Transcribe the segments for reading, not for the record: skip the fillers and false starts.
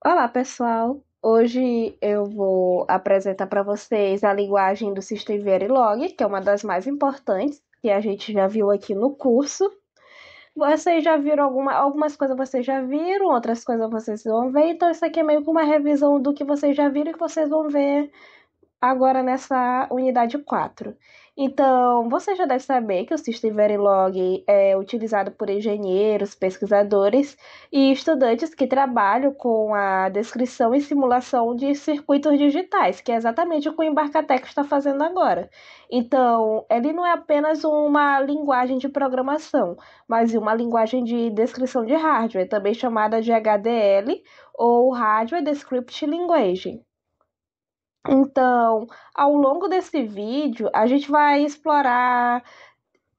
Olá, pessoal. Hoje eu vou apresentar para vocês a linguagem do System Verilog, que é uma das mais importantes que a gente já viu aqui no curso. Vocês já viram algumas coisas vocês já viram, outras coisas vocês vão ver. Então, isso aqui é meio que uma revisão do que vocês já viram e que vocês vão ver agora nessa unidade 4. Então, você já deve saber que o System Verilog é utilizado por engenheiros, pesquisadores e estudantes que trabalham com a descrição e simulação de circuitos digitais, que é exatamente o que o Embarcatec está fazendo agora. Então, ele não é apenas uma linguagem de programação, mas uma linguagem de descrição de hardware, também chamada de HDL ou Hardware Description Language. Então, ao longo desse vídeo, a gente vai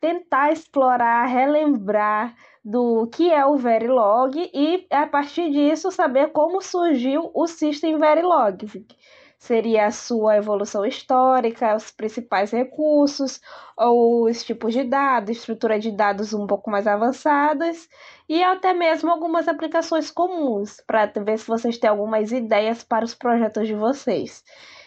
tentar explorar, relembrar do que é o Verilog e, a partir disso, saber como surgiu o System Verilog. Seria a sua evolução histórica, os principais recursos, os tipos de dados, estrutura de dados um pouco mais avançadas e até mesmo algumas aplicações comuns, para ver se vocês têm algumas ideias para os projetos de vocês.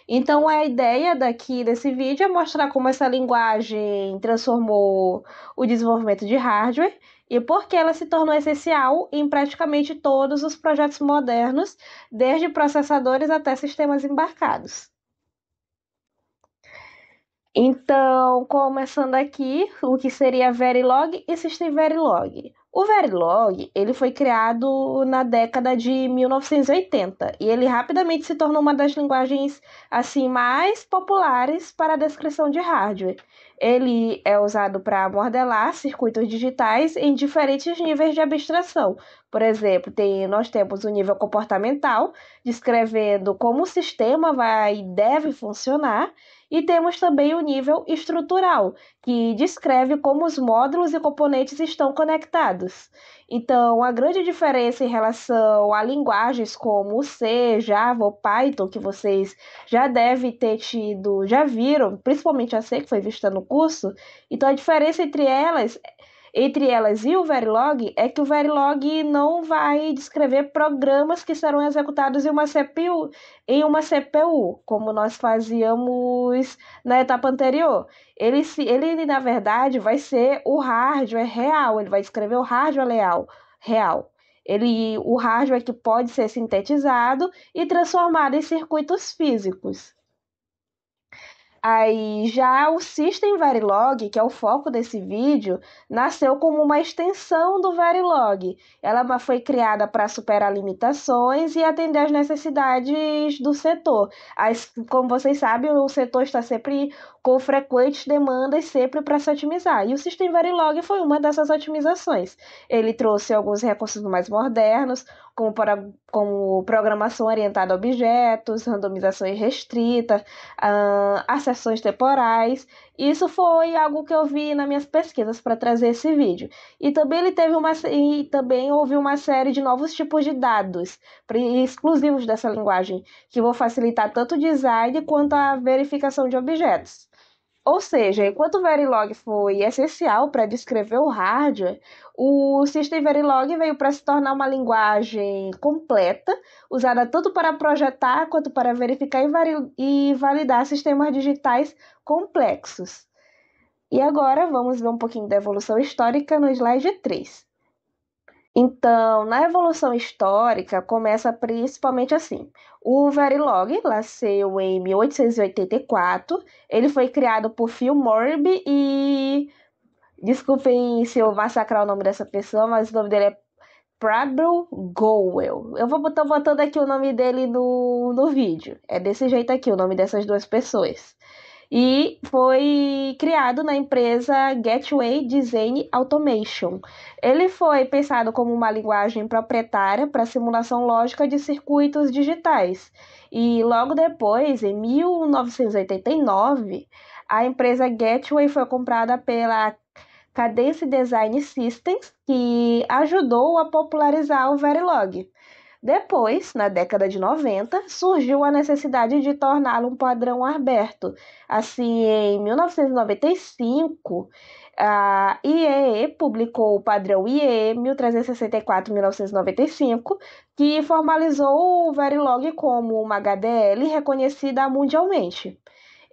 Então, a ideia daqui desse vídeo é mostrar como essa linguagem transformou o desenvolvimento de hardware e por que ela se tornou essencial em praticamente todos os projetos modernos, desde processadores até sistemas embarcados. Então, começando aqui, o que seria Verilog e System Verilog. O Verilog, ele foi criado na década de 1980 e ele rapidamente se tornou uma das linguagens assim mais populares para a descrição de hardware. Ele é usado para modelar circuitos digitais em diferentes níveis de abstração. Por exemplo, nós temos o nível comportamental, descrevendo como o sistema vai e deve funcionar, e temos também o nível estrutural, que descreve como os módulos e componentes estão conectados. Então, a grande diferença em relação a linguagens como o C, Java ou Python, que vocês já devem ter tido, já viram, principalmente a C, que foi vista no curso, então a diferença entre elas e o Verilog é que o Verilog não vai descrever programas que serão executados em uma CPU, como nós fazíamos na etapa anterior. Ele, na verdade, vai ser o hardware real, ele vai descrever o hardware real. O hardware que pode ser sintetizado e transformado em circuitos físicos. Aí já o System Verilog, que é o foco desse vídeo, nasceu como uma extensão do Verilog. Ela foi criada para superar limitações e atender às necessidades do setor. Como vocês sabem, o setor está sempre com frequentes demandas, sempre para se otimizar. E o System Verilog foi uma dessas otimizações. Ele trouxe alguns recursos mais modernos, como programação orientada a objetos, randomização restrita, acessões temporais. Isso foi algo que eu vi nas minhas pesquisas para trazer esse vídeo. E também houve uma série de novos tipos de dados exclusivos dessa linguagem, que vão facilitar tanto o design quanto a verificação de objetos. Ou seja, enquanto o Verilog foi essencial para descrever o hardware, o System Verilog veio para se tornar uma linguagem completa, usada tanto para projetar quanto para verificar e validar sistemas digitais complexos. E agora vamos ver um pouquinho da evolução histórica no slide 3. Então, na evolução histórica, começa principalmente assim. O Verilog nasceu em 1884. Ele foi criado por Phil Morby e... Desculpem se eu massacrar o nome dessa pessoa, mas o nome dele é Pradble Gowell. Eu vou botar botando aqui o nome dele no vídeo. É desse jeito aqui o nome dessas duas pessoas. E foi criado na empresa Gateway Design Automation. Ele foi pensado como uma linguagem proprietária para simulação lógica de circuitos digitais. E logo depois, em 1989, a empresa Gateway foi comprada pela Cadence Design Systems, que ajudou a popularizar o Verilog. Depois, na década de 90, surgiu a necessidade de torná-lo um padrão aberto. Assim, em 1995, A IEEE publicou o padrão IEE 1364-1995, que formalizou o Verilog como uma HDL reconhecida mundialmente.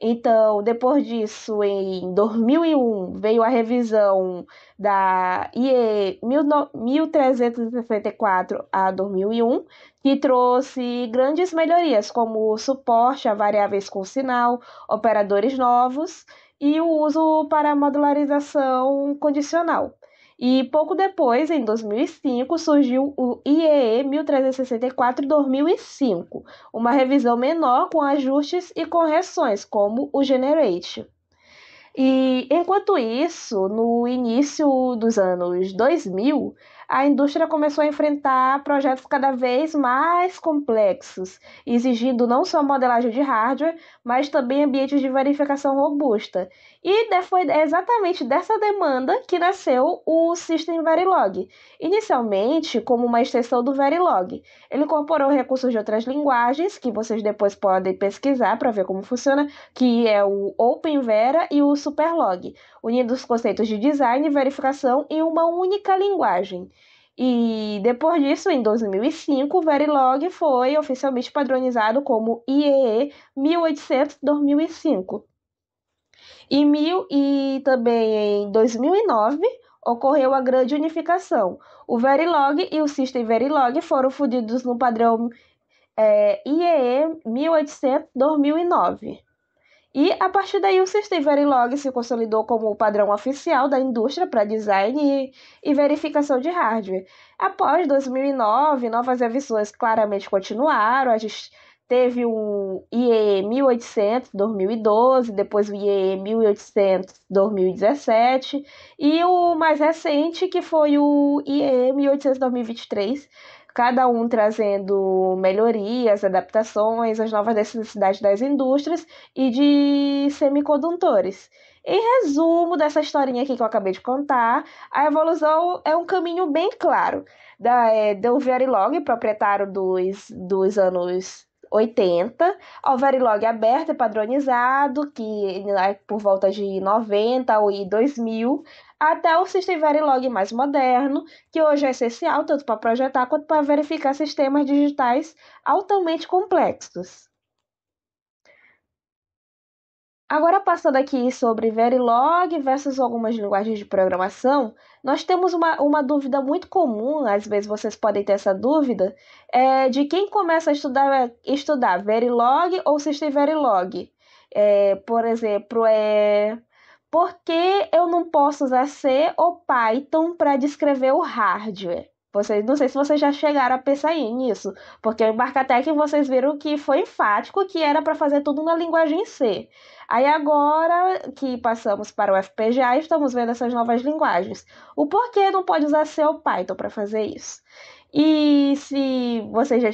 Então, depois disso, em 2001, veio a revisão da IE 1364 a 2001, que trouxe grandes melhorias, como o suporte a variáveis com sinal, operadores novos e o uso para modularização condicional. E pouco depois, em 2005, surgiu o IEE 1364-2005, uma revisão menor com ajustes e correções, como o Generate. E enquanto isso, no início dos anos 2000, a indústria começou a enfrentar projetos cada vez mais complexos, exigindo não só modelagem de hardware, mas também ambientes de verificação robusta. E foi exatamente dessa demanda que nasceu o System Verilog, inicialmente como uma extensão do Verilog. Ele incorporou recursos de outras linguagens, que vocês depois podem pesquisar para ver como funciona, que é o OpenVera e o Superlog, unindo os conceitos de design e verificação em uma única linguagem. E depois disso, em 2005, o Verilog foi oficialmente padronizado como IEE 1800-2005. E também em 2009 ocorreu a grande unificação. O Verilog e o System Verilog foram fundidos no padrão IEE 1800-2009. E a partir daí o System Verilog se consolidou como o padrão oficial da indústria para design e verificação de hardware. Após 2009, novas revisões claramente continuaram. A gente teve o IEE 1800-2012, depois o IEE 1800-2017 e o mais recente que foi o IEE 1800-2023, cada um trazendo melhorias, adaptações às novas necessidades das indústrias e de semicondutores. Em resumo dessa historinha aqui que eu acabei de contar, a evolução é um caminho bem claro do Verilog, proprietário dos anos 80, ao Verilog aberto e padronizado, que por volta de 90 e 2000, até o System Verilog mais moderno, que hoje é essencial tanto para projetar quanto para verificar sistemas digitais altamente complexos. Agora, passando aqui sobre Verilog versus algumas linguagens de programação, nós temos uma dúvida muito comum, às vezes vocês podem ter essa dúvida, de quem começa a estudar Verilog ou System Verilog. Por exemplo, por que eu não posso usar C ou Python para descrever o hardware? Não sei se vocês já chegaram a pensar nisso, porque o Embarcatec vocês viram que foi enfático que era para fazer tudo na linguagem C. Aí agora que passamos para o FPGA, estamos vendo essas novas linguagens. O porquê não pode usar C ou Python para fazer isso? E se vocês já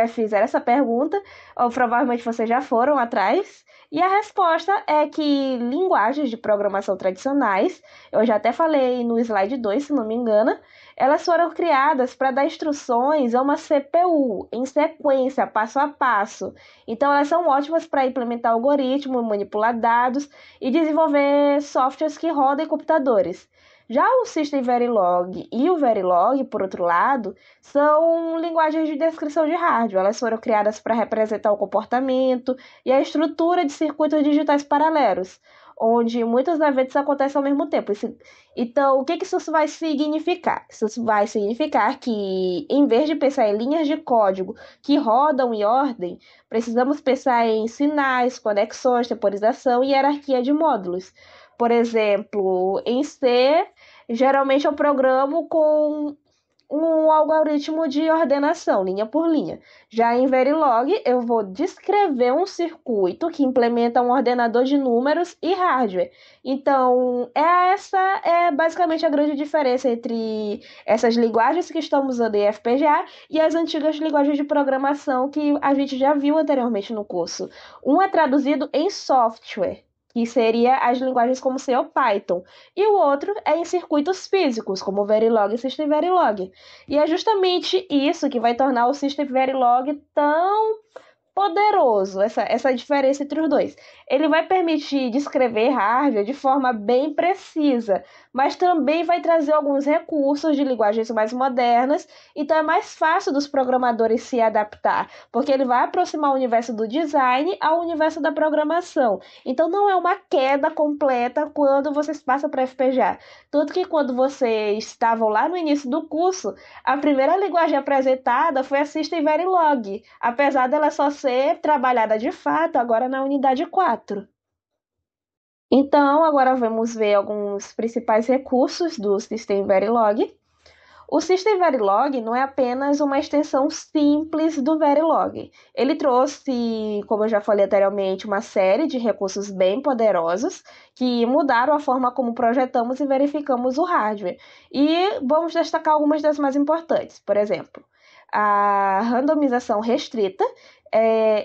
fizeram essa pergunta, ou provavelmente vocês já foram atrás, e a resposta é que linguagens de programação tradicionais, eu já até falei no slide 2, se não me engano, elas foram criadas para dar instruções a uma CPU em sequência, passo a passo. Então, elas são ótimas para implementar algoritmos, manipular dados e desenvolver softwares que rodam em computadores. Já o System Verilog e o Verilog, por outro lado, são linguagens de descrição de hardware. Elas foram criadas para representar o comportamento e a estrutura de circuitos digitais paralelos, onde muitos eventos acontecem ao mesmo tempo. Então, o que isso vai significar? Isso vai significar que, em vez de pensar em linhas de código que rodam em ordem, precisamos pensar em sinais, conexões, temporização e hierarquia de módulos. Por exemplo, em C, geralmente eu programo com um algoritmo de ordenação, linha por linha. Já em Verilog, eu vou descrever um circuito que implementa um ordenador de números e hardware. Então, essa é basicamente a grande diferença entre essas linguagens que estamos usando em FPGA e as antigas linguagens de programação que a gente já viu anteriormente no curso. Um é traduzido em software, que seria as linguagens como C ou Python, e o outro é em circuitos físicos, como Verilog e System Verilog. E é justamente isso que vai tornar o System Verilog tão poderoso, essa diferença entre os dois. Ele vai permitir descrever hardware de forma bem precisa, mas também vai trazer alguns recursos de linguagens mais modernas, então é mais fácil dos programadores se adaptar, porque ele vai aproximar o universo do design ao universo da programação. Então não é uma queda completa quando vocês passam para FPGA. Tanto que quando vocês estavam lá no início do curso, a primeira linguagem apresentada foi a System Verilog, apesar dela só ser trabalhada de fato agora na unidade 4. Então, agora vamos ver alguns principais recursos do System Verilog. O System Verilog não é apenas uma extensão simples do Verilog. Ele trouxe, como eu já falei anteriormente, uma série de recursos bem poderosos que mudaram a forma como projetamos e verificamos o hardware. E vamos destacar algumas das mais importantes. Por exemplo, a randomização restrita,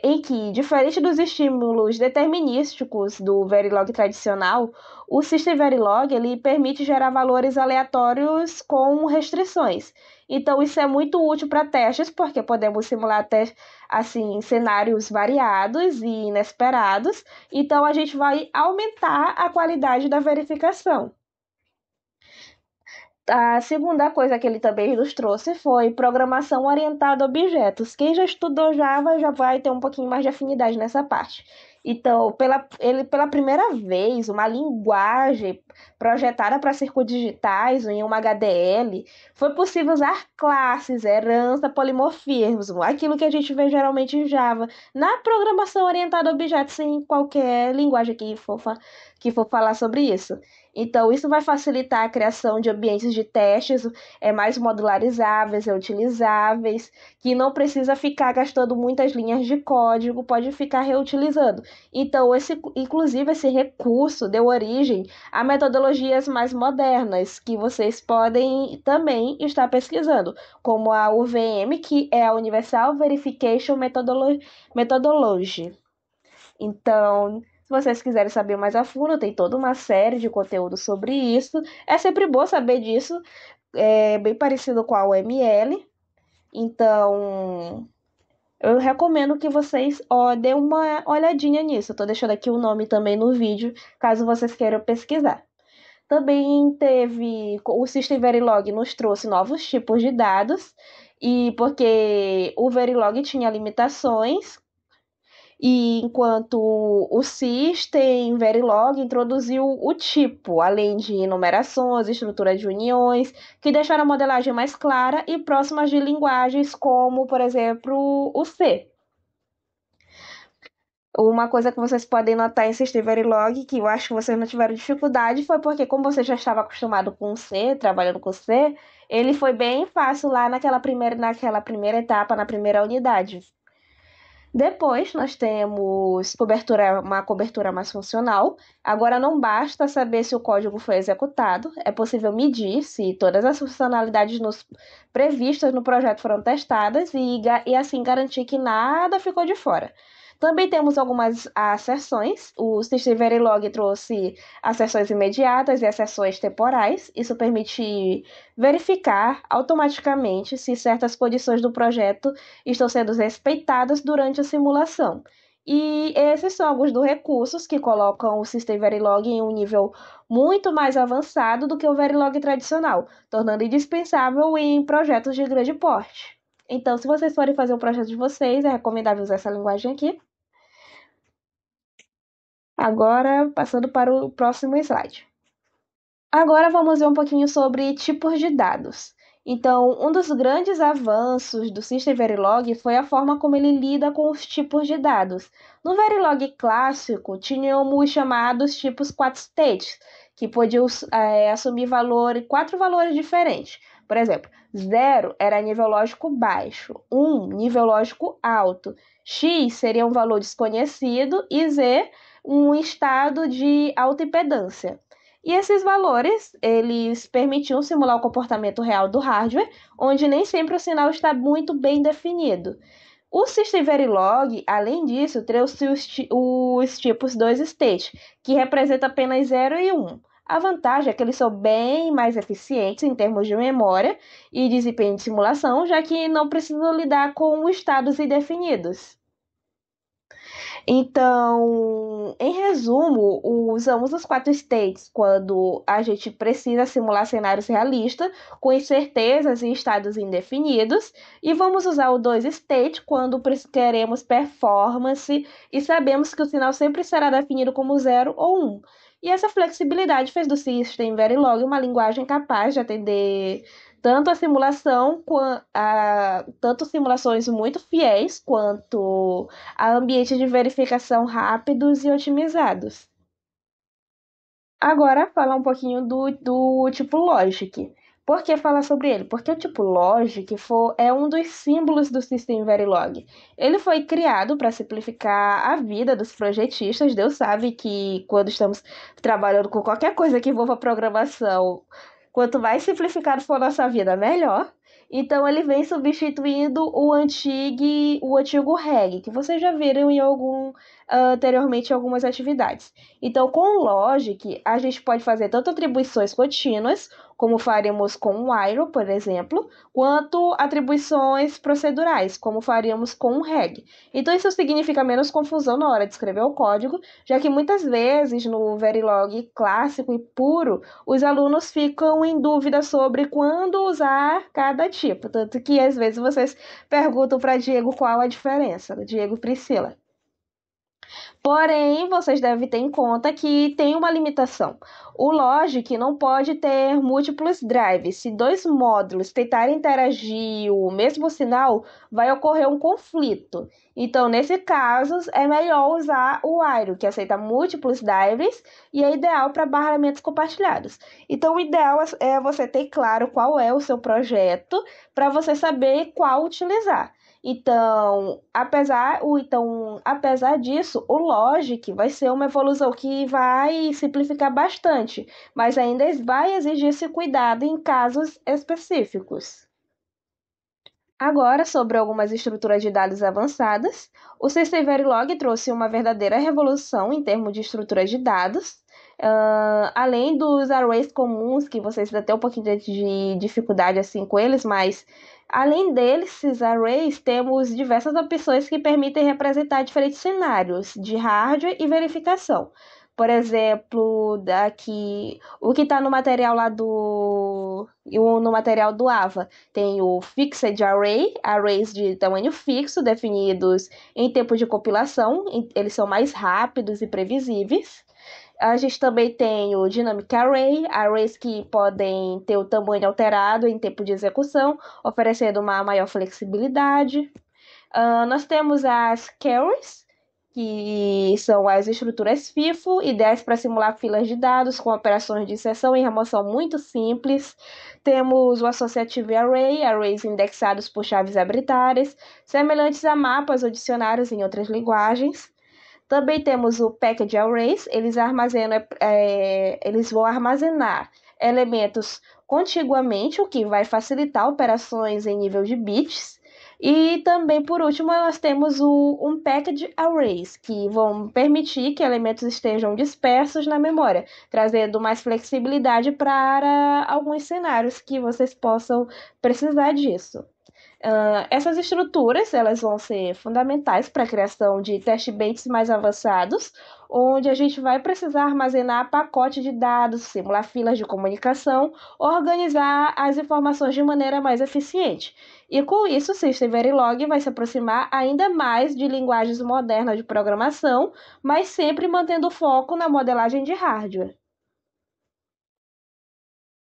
em que, diferente dos estímulos determinísticos do Verilog tradicional, o System Verilog ele permite gerar valores aleatórios com restrições. Então, isso é muito útil para testes, porque podemos simular até assim, cenários variados e inesperados. Então, a gente vai aumentar a qualidade da verificação. A segunda coisa que ele também nos trouxe foi programação orientada a objetos. Quem já estudou Java já vai ter um pouquinho mais de afinidade nessa parte. Então, pela primeira vez, uma linguagem projetada para circuitos digitais em uma HDL, foi possível usar classes, herança, polimorfismo, aquilo que a gente vê geralmente em Java, na programação orientada a objetos em qualquer linguagem que for falar sobre isso. Então, isso vai facilitar a criação de ambientes de testes mais modularizáveis, reutilizáveis, que não precisa ficar gastando muitas linhas de código, pode ficar reutilizando. Então, inclusive, esse recurso deu origem a metodologias mais modernas, que vocês podem também estar pesquisando, como a UVM, que é a Universal Verification Methodology. Então, se vocês quiserem saber mais a fundo, tem toda uma série de conteúdo sobre isso. É sempre bom saber disso, é bem parecido com a UML. Então, eu recomendo que vocês deem uma olhadinha nisso. Eu tô deixando aqui o nome também no vídeo, caso vocês queiram pesquisar. Também o System Verilog nos trouxe novos tipos de dados, e porque o Verilog tinha limitações, e enquanto o System Verilog introduziu o tipo, além de numerações, estrutura de uniões, que deixaram a modelagem mais clara e próximas de linguagens como, por exemplo, o C. Uma coisa que vocês podem notar em System Verilog, que eu acho que vocês não tiveram dificuldade, foi porque, como você já estava acostumado com C, trabalhando com C, ele foi bem fácil lá naquela primeira etapa, na primeira unidade. Depois, nós temos uma cobertura mais funcional. Agora, não basta saber se o código foi executado, é possível medir se todas as funcionalidades previstas no projeto foram testadas e assim garantir que nada ficou de fora. Também temos algumas asserções. O System Verilog trouxe asserções imediatas e asserções temporais. Isso permite verificar automaticamente se certas condições do projeto estão sendo respeitadas durante a simulação. E esses são alguns dos recursos que colocam o System Verilog em um nível muito mais avançado do que o Verilog tradicional, tornando indispensável em projetos de grande porte. Então, se vocês forem fazer um projeto de vocês, é recomendável usar essa linguagem aqui. Agora, passando para o próximo slide. Agora vamos ver um pouquinho sobre tipos de dados. Então, um dos grandes avanços do System Verilog foi a forma como ele lida com os tipos de dados. No Verilog clássico, tínhamos chamados tipos 4 states, que podiam assumir quatro valores diferentes. Por exemplo, 0 era nível lógico baixo, 1 nível lógico alto, x seria um valor desconhecido e z um estado de alta impedância. E esses valores, eles permitiam simular o comportamento real do hardware, onde nem sempre o sinal está muito bem definido. O System Verilog, além disso, trouxe os tipos 2 state, que representa apenas 0 e 1. A vantagem é que eles são bem mais eficientes em termos de memória e desempenho de simulação, já que não precisam lidar com estados indefinidos. Então, em resumo, usamos os quatro states quando a gente precisa simular cenários realistas com incertezas e estados indefinidos, e vamos usar o dois state quando queremos performance e sabemos que o sinal sempre será definido como zero ou um. E essa flexibilidade fez do System Verilog uma linguagem capaz de atender tanto a simulação, tanto simulações muito fiéis quanto a ambientes de verificação rápidos e otimizados. Agora, falar um pouquinho do tipo Logic. Por que falar sobre ele? Porque o tipo Logic é um dos símbolos do System Verilog. Ele foi criado para simplificar a vida dos projetistas. Deus sabe que quando estamos trabalhando com qualquer coisa que envolva programação, quanto mais simplificado for a nossa vida, melhor. Então ele vem substituindo o antigo reg, que vocês já viram anteriormente em algumas atividades. Então, com o Logic, a gente pode fazer tanto atribuições contínuas, como faríamos com o while, por exemplo, quanto atribuições procedurais, como faríamos com o reg. Então, isso significa menos confusão na hora de escrever o código, já que muitas vezes no Verilog clássico e puro, os alunos ficam em dúvida sobre quando usar cada tipo. Tanto que às vezes vocês perguntam para Diego qual a diferença, Diego e Priscila. Porém, vocês devem ter em conta que tem uma limitação. O Logic não pode ter múltiplos drives. Se dois módulos tentarem interagir o mesmo sinal, vai ocorrer um conflito. Então, nesse caso, é melhor usar o while, que aceita múltiplos drives e é ideal para barramentos compartilhados. Então, o ideal é você ter claro qual é o seu projeto para você saber qual utilizar. Apesar disso, o Logic vai ser uma evolução que vai simplificar bastante, mas ainda vai exigir esse cuidado em casos específicos. Agora, sobre algumas estruturas de dados avançadas, o System Verilog trouxe uma verdadeira revolução em termos de estruturas de dados. Além dos arrays comuns, que vocês ainda têm um pouquinho de dificuldade assim com eles, mas além desses arrays, temos diversas opções que permitem representar diferentes cenários de hardware e verificação. Por exemplo, daqui o que está no material lá no material do AVA, tem o Fixed Array, arrays de tamanho fixo, definidos em tempo de compilação, eles são mais rápidos e previsíveis. A gente também tem o Dynamic Array, arrays que podem ter o tamanho alterado em tempo de execução, oferecendo uma maior flexibilidade. Nós temos as Carries, que são as estruturas FIFO, ideais para simular filas de dados com operações de inserção e remoção muito simples. Temos o Associative Array, arrays indexados por chaves arbitrárias, semelhantes a mapas ou dicionários em outras linguagens. Também temos o Package Arrays, eles vão armazenar elementos contiguamente, o que vai facilitar operações em nível de bits. E também, por último, nós temos o Unpacked Arrays, que vão permitir que elementos estejam dispersos na memória, trazendo mais flexibilidade para alguns cenários que vocês possam precisar disso. Essas estruturas elas vão ser fundamentais para a criação de test benches mais avançados, onde a gente vai precisar armazenar pacotes de dados, simular filas de comunicação, organizar as informações de maneira mais eficiente. E com isso, o System Verilog vai se aproximar ainda mais de linguagens modernas de programação, mas sempre mantendo foco na modelagem de hardware.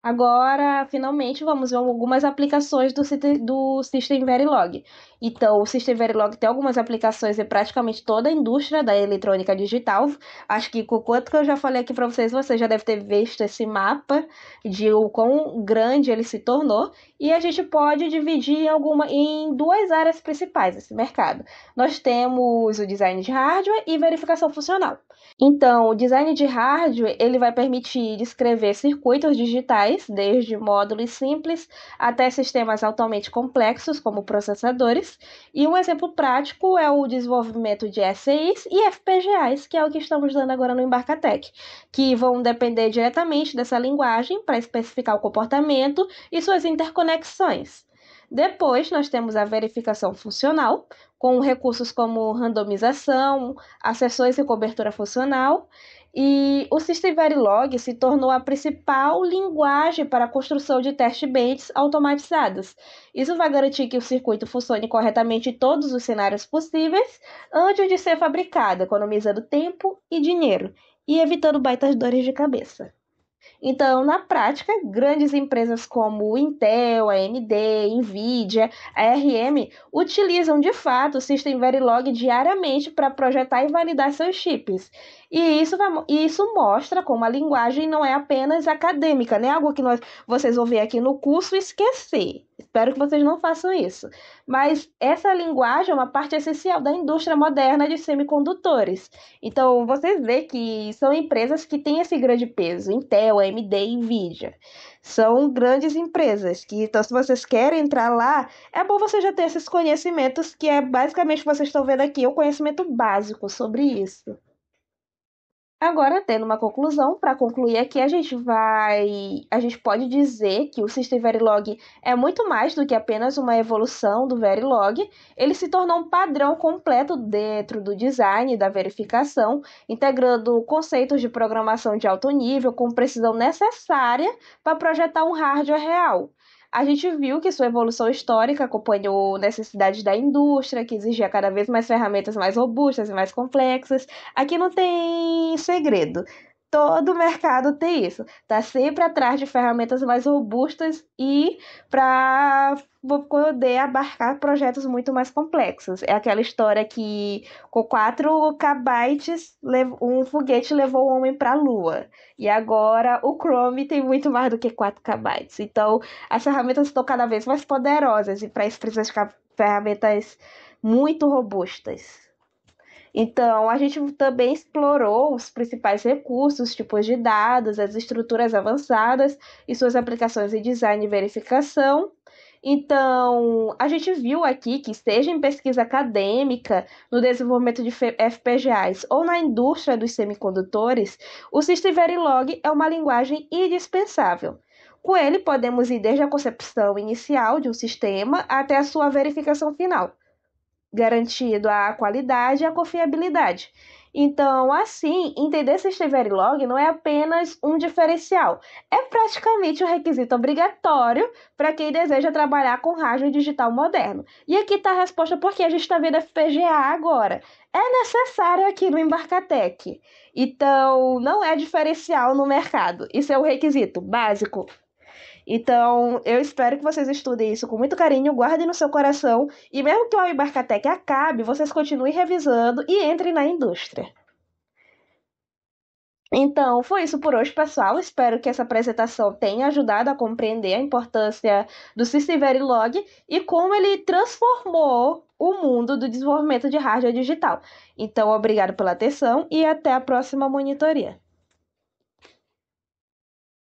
Agora, finalmente, vamos ver algumas aplicações do System Verilog. Então, o System Verilog tem algumas aplicações em praticamente toda a indústria da eletrônica digital. Acho que com o quanto que eu já falei aqui para vocês, você já deve ter visto esse mapa de o quão grande ele se tornou. E a gente pode dividir em duas áreas principais esse mercado. Nós temos o design de hardware e verificação funcional. Então, o design de hardware ele vai permitir descrever circuitos digitais, desde módulos simples até sistemas altamente complexos, como processadores. E um exemplo prático é o desenvolvimento de SIs e FPGAs, que é o que estamos dando agora no Embarcatec, que vão depender diretamente dessa linguagem para especificar o comportamento e suas interconexões. Depois, nós temos a verificação funcional, com recursos como randomização, acessões e cobertura funcional. E o System Verilog se tornou a principal linguagem para a construção de test beds automatizados. Isso vai garantir que o circuito funcione corretamente em todos os cenários possíveis antes de ser fabricado, economizando tempo e dinheiro e evitando baitas dores de cabeça. Então, na prática, grandes empresas como Intel, AMD, Nvidia, ARM utilizam de fato o System Verilog diariamente para projetar e validar seus chips. E isso mostra como a linguagem não é apenas acadêmica, né? Algo que vocês vão ver aqui no curso e esquecer. Espero que vocês não façam isso. Mas essa linguagem é uma parte essencial da indústria moderna de semicondutores. Então, vocês veem que são empresas que têm esse grande peso. Intel, AMD e Nvidia. São grandes empresas que, então, se vocês querem entrar lá, é bom você já ter esses conhecimentos, que é basicamente o que vocês estão vendo aqui, o conhecimento básico sobre isso. Agora, tendo uma conclusão, para concluir aqui, a gente pode dizer que o System Verilog é muito mais do que apenas uma evolução do Verilog. Ele se tornou um padrão completo dentro do design e da verificação, integrando conceitos de programação de alto nível com precisão necessária para projetar um hardware real. A gente viu que sua evolução histórica acompanhou necessidades da indústria, que exigia cada vez mais ferramentas mais robustas e mais complexas. Aqui não tem segredo. Todo mercado tem isso. Está sempre atrás de ferramentas mais robustas e para poder abarcar projetos muito mais complexos. É aquela história que com 4 kbytes um foguete levou o homem para a Lua. E agora o Chrome tem muito mais do que 4 kbytes. Então, as ferramentas estão cada vez mais poderosas e para isso precisa de ferramentas muito robustas. Então, a gente também explorou os principais recursos, tipos de dados, as estruturas avançadas e suas aplicações em design e verificação. Então, a gente viu aqui que, seja em pesquisa acadêmica, no desenvolvimento de FPGAs ou na indústria dos semicondutores, o System Verilog é uma linguagem indispensável. Com ele, podemos ir desde a concepção inicial de um sistema até a sua verificação final, garantindo a qualidade e a confiabilidade. Então, assim, entender System Verilog não é apenas um diferencial, é praticamente um requisito obrigatório para quem deseja trabalhar com hardware digital moderno. E aqui está a resposta porque a gente está vendo FPGA agora. É necessário aqui no Embarcatec. Então, não é diferencial no mercado. Isso é um requisito básico. Então, eu espero que vocês estudem isso com muito carinho, guardem no seu coração e mesmo que o Embarcatec acabe, vocês continuem revisando e entrem na indústria. Então, foi isso por hoje, pessoal. Espero que essa apresentação tenha ajudado a compreender a importância do System Verilog e como ele transformou o mundo do desenvolvimento de hardware digital. Então, obrigado pela atenção e até a próxima monitoria.